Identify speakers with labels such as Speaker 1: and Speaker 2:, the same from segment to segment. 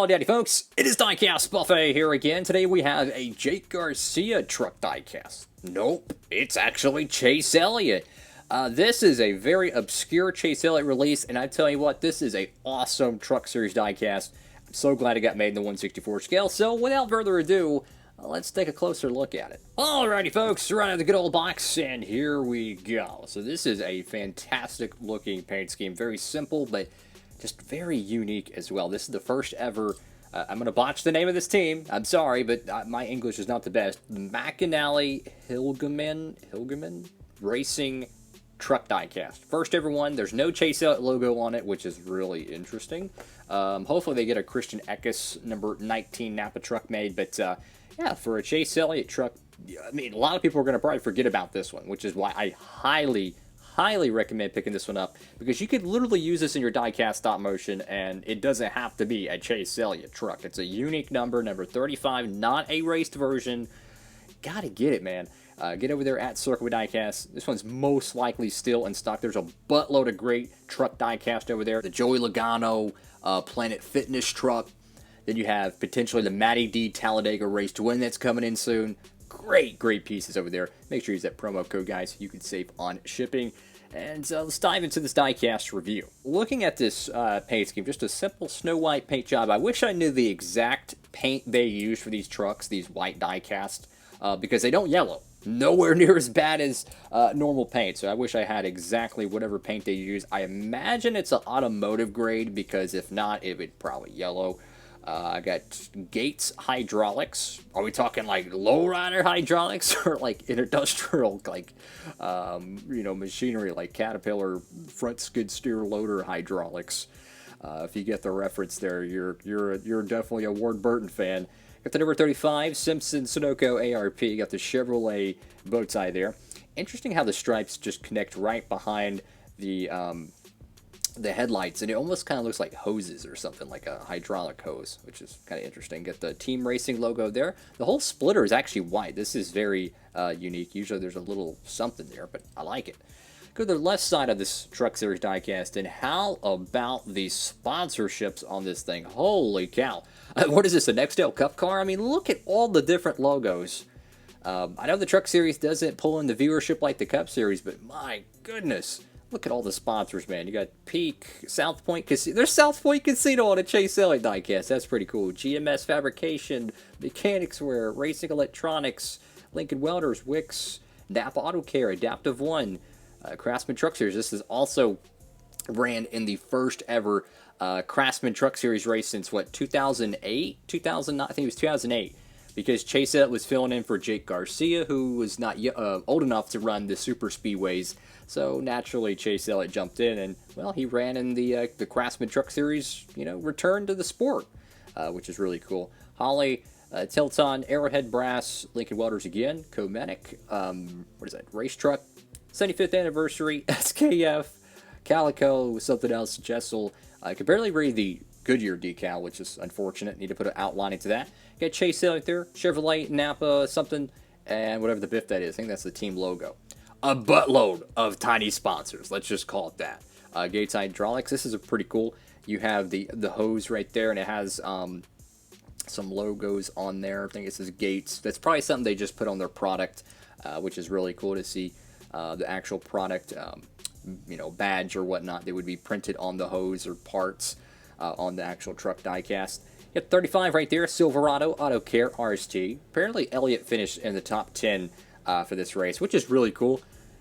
Speaker 1: Howdy, daddy, folks. It is Diecastbuffet here again. Today we have a Jake Garcia truck diecast. Nope, it's actually Chase Elliott. This is a very obscure Chase Elliott release, and I tell you what, this is a awesome Truck Series diecast. I'm so glad it got made in the 1/64 scale. So without further ado, let's take a closer look at it. Alrighty, folks, right out of the good old box, and here we go. So this is a fantastic looking paint scheme. Very simple, but just very unique as well. This is the first ever, I'm going to botch the name of this team. I'm sorry, but my English is not the best. McAnally Hilgeman Racing Truck Diecast. First ever one. There's no Chase Elliott logo on it, which is really interesting. Hopefully they get a Christian Eckes number 19 Napa truck made, but yeah, for a Chase Elliott truck, I mean, a lot of people are going to probably forget about this one, which is why I highly recommend picking this one up, because you could literally use this in your diecast stop motion, and it doesn't have to be a Chase Elliott truck. It's a unique number 35, not a raced version. Gotta get it, man. Get over there at Circle Diecast. This one's most likely still in stock. There's a buttload of great truck diecast over there. The Joey Logano Planet Fitness truck. Then you have potentially the Matty D Talladega Race to Win that's coming in soon. Great pieces over there. Make sure you use that promo code, guys. You can save on shipping. And let's dive into this diecast review. Looking at this paint scheme, just a simple Snow White paint job. I wish I knew the exact paint they use for these trucks, these white diecast, because they don't yellow. Nowhere near as bad as normal paint. So I wish I had exactly whatever paint they use. I imagine it's an automotive grade, because if not, it would probably yellow. I got Gates hydraulics. Are we talking like lowrider hydraulics or like industrial, like, machinery like Caterpillar front skid steer loader hydraulics? If you get the reference there, you're definitely a Ward Burton fan. Got the number 35 Simpson Sunoco ARP. Got the Chevrolet bow tie there. Interesting how the stripes just connect right behind the headlights, and it almost kind of looks like hoses or something, like a hydraulic hose, which is kind of interesting. Get the Team Racing logo there. The whole splitter is actually white. This is very unique. Usually there's a little something there, but I like it. Go to the left side of this Truck Series diecast, and how about the sponsorships on this thing? Holy cow. What is this, a Nextel Cup car? I mean, look at all the different logos. I know the Truck Series doesn't pull in the viewership like the Cup Series, but my goodness. Look at all the sponsors, man. You got Peak, South Point Casino. There's South Point Casino on a Chase Elliott diecast. That's pretty cool. GMS Fabrication, Mechanics Wear, Racing Electronics, Lincoln Welders, Wicks, Napa Auto Care, Adaptive One, Craftsman Truck Series. This is also ran in the first ever Craftsman Truck Series race since, what, 2008? 2009? I think it was 2008. Because Chase Elliott was filling in for Jake Garcia, who was not old enough to run the super speedways. So naturally, Chase Elliott jumped in, and well, he ran in the Craftsman Truck Series, return to the sport, which is really cool. Holly, Tilton, Arrowhead Brass, Lincoln Welders again, Comedic, what is that? Race Truck, 75th anniversary, SKF, Calico, something else, Jessel. I could barely read the Goodyear decal, which is unfortunate. Need to put an outline into that. Got Chase Elliott there, Chevrolet, Napa, something, and whatever the biff that is. I think that's the team logo. A buttload of tiny sponsors. Let's just call it that. Gates Hydraulics. This is a pretty cool. You have the hose right there, and it has some logos on there. I think it says Gates. That's probably something they just put on their product, which is really cool to see. The actual product, badge or whatnot, they would be printed on the hose or parts on the actual truck diecast. You got 35 right there, Silverado, Auto Care, RST. Apparently Elliott finished in the top 10 for this race, which is really cool.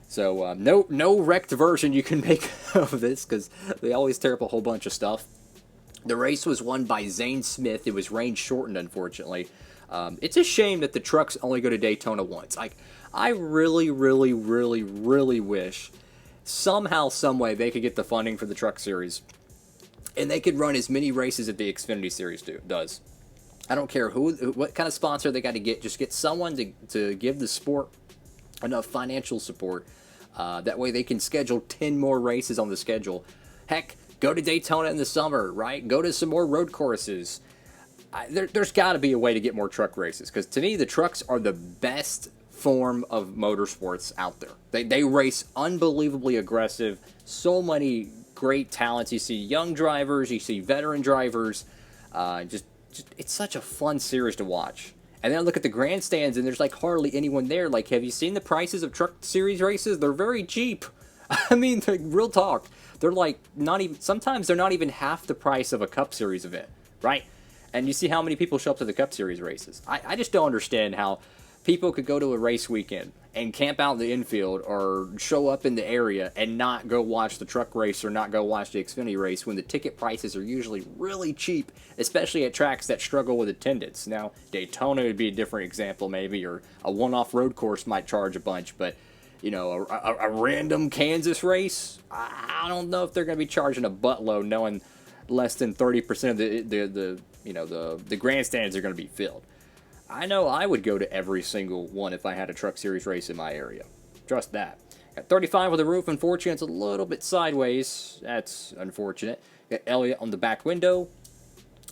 Speaker 1: So no wrecked version you can make of this, because they always tear up a whole bunch of stuff. The race was won by Zane Smith. It was rain shortened, unfortunately. It's a shame that the trucks only go to Daytona once. I really wish somehow, someway they could get the funding for the Truck Series, and they could run as many races as the Xfinity Series does. I don't care what kind of sponsor they got to get. Just get someone to give the sport enough financial support. That way they can schedule 10 more races on the schedule. Heck, go to Daytona in the summer, right? Go to some more road courses. There's got to be a way to get more truck races, because to me, the trucks are the best form of motorsports out there. They race unbelievably aggressive. So many great talents. You see young drivers, you see veteran drivers, just it's such a fun series to watch. And then I look at the grandstands, and there's like hardly anyone there. Like, have you seen the prices of truck series races? They're very cheap. I mean, like, real talk. They're like not even. Sometimes they're not even half the price of a Cup Series event, right? And you see how many people show up to the Cup Series races. I just don't understand how people could go to a race weekend and camp out in the infield or show up in the area and not go watch the truck race or not go watch the Xfinity race when the ticket prices are usually really cheap, especially at tracks that struggle with attendance. Now, Daytona would be a different example maybe, or a one-off road course might charge a bunch, but you know, a random Kansas race, I don't know if they're going to be charging a buttload knowing less than 30% of the grandstands are going to be filled. I know I would go to every single one if I had a truck series race in my area. Trust that. Got 35 with the roof. Unfortunately, it's a little bit sideways. That's unfortunate. Got Elliott on the back window.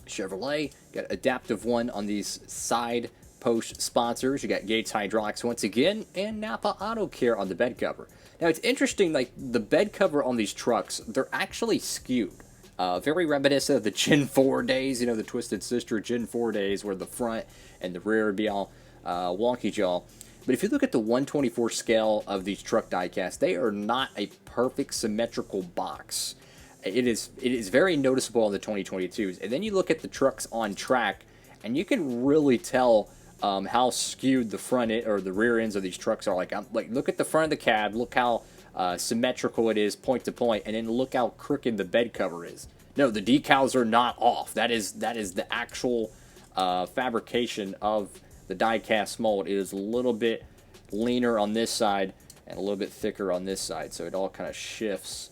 Speaker 1: Chevrolet. Got adaptive one on these side post sponsors. You got Gates Hydraulics once again, and Napa Auto Care on the bed cover. Now, it's interesting, like, the bed cover on these trucks, they're actually skewed. Very reminiscent of the Gen 4 days, you know, the Twisted Sister Gen 4 days where the front and the rear would be all wonky jaw. But if you look at the 1/24 scale of these truck diecasts, they are not a perfect symmetrical box. It is very noticeable on the 2022s. And then you look at the trucks on track, and you can really tell how skewed the front end or the rear ends of these trucks are. Like look at the front of the cab, look how symmetrical it is point to point, and then look how crooked the bed cover is. No, the decals are not off. That is the actual fabrication of the die-cast mold. It is a little bit leaner on this side and a little bit thicker on this side, so it all kind of shifts,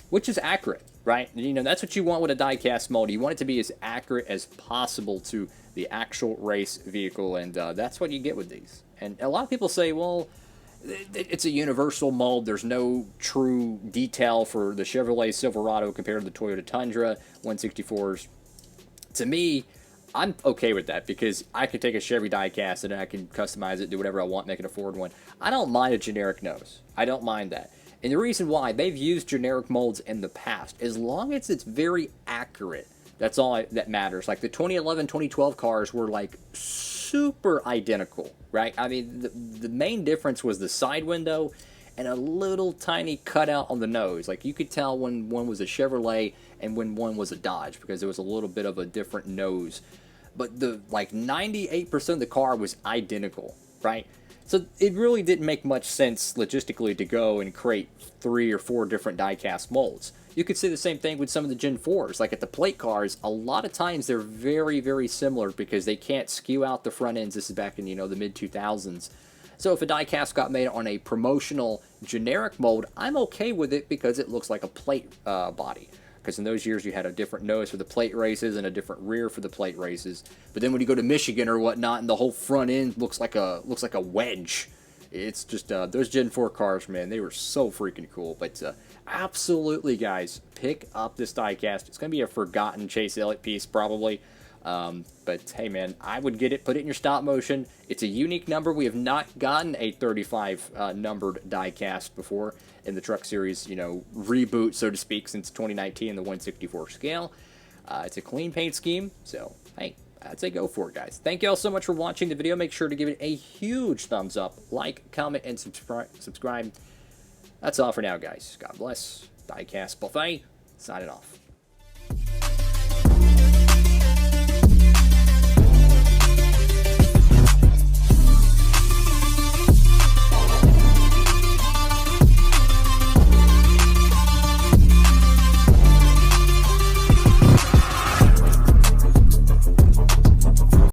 Speaker 1: which is accurate, right? You know, that's what you want with a die-cast mold. You want it to be as accurate as possible to the actual race vehicle, and that's what you get with these. And a lot of people say, well, it's a universal mold. There's no true detail for the Chevrolet Silverado compared to the Toyota Tundra 164s. To me, I'm okay with that because I can take a Chevy diecast and I can customize it, do whatever I want, make it a Ford one. I don't mind a generic nose. I don't mind that. And the reason why, they've used generic molds in the past. As long as it's very accurate, that's all that matters. Like the 2011, 2012 cars were like super identical, right? I mean, the main difference was the side window and a little tiny cutout on the nose. Like you could tell when one was a Chevrolet and when one was a Dodge because there was a little bit of a different nose. But the like 98% of the car was identical, right? So it really didn't make much sense logistically to go and create 3 or 4 different die-cast molds. You could say the same thing with some of the Gen 4s. Like at the plate cars, a lot of times they're very, very similar because they can't skew out the front ends. This is back in, you know, the mid-2000s. So if a die-cast got made on a promotional generic mold, I'm okay with it because it looks like a plate body. Because in those years you had a different nose for the plate races and a different rear for the plate races. But then when you go to Michigan or whatnot, and the whole front end looks like a wedge. It's just those Gen 4 cars, man, they were so freaking cool. But absolutely, guys, pick up this diecast. It's going to be a forgotten Chase Elliott piece, probably. But hey, man, I would get it. Put it in your stop motion. It's a unique number. We have not gotten a 35 numbered diecast before in the Truck Series, you know, reboot, so to speak, since 2019 in the 164 scale. It's a clean paint scheme, so hey, I'd say go for it, guys. Thank you all so much for watching the video. Make sure to give it a huge thumbs up, like, comment, and subscribe. That's all for now, guys. God bless. Diecast Buffet, signing off.